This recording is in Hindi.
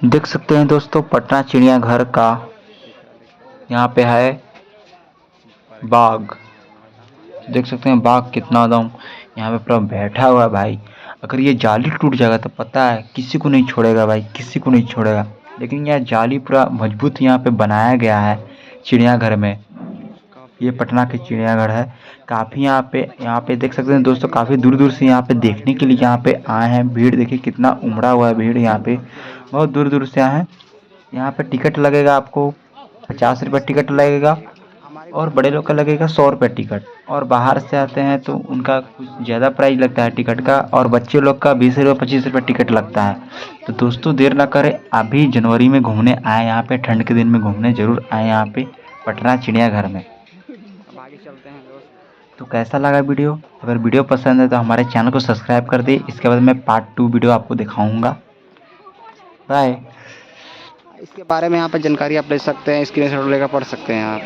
देख सकते हैं दोस्तों पटना चिड़ियाघर का यहाँ पे है बाघ। देख सकते हैं बाघ कितना दम यहाँ पे पूरा बैठा हुआ है भाई। अगर ये जाली टूट जाएगा तो पता है किसी को नहीं छोड़ेगा भाई, किसी को नहीं छोड़ेगा। लेकिन यह जाली पूरा मजबूत यहाँ पे बनाया गया है चिड़ियाघर में। ये पटना के चिड़ियाघर है। काफ़ी यहाँ पे देख सकते हैं दोस्तों, काफ़ी दूर दूर से यहाँ पे देखने के लिए यहाँ पे आए हैं। भीड़ देखिए कितना उमड़ा हुआ है भीड़, यहाँ पे बहुत दूर दूर से आए हैं। यहाँ पे टिकट लगेगा आपको 50 रुपये टिकट लगेगा, और बड़े लोग का लगेगा 100 रुपये टिकट। और बाहर से आते हैं तो उनका कुछ ज़्यादा प्राइस लगता है टिकट का, और बच्चे लोग का 20 रुपये 25 रुपये टिकट लगता है। तो दोस्तों देर ना करें, अभी जनवरी में घूमने आए यहाँ पे, ठंड के दिन में घूमने ज़रूर आए यहाँ पे पटना चिड़ियाघर में। आगे चलते हैं दोस्त। तो कैसा लगा वीडियो? अगर वीडियो पसंद है तो हमारे चैनल को सब्सक्राइब कर दे। इसके बाद मैं पार्ट 2 वीडियो आपको दिखाऊंगा। बाय। इसके बारे में यहाँ पर जानकारी आप ले सकते हैं, स्क्रीनशॉट लेकर पढ़ सकते हैं आप।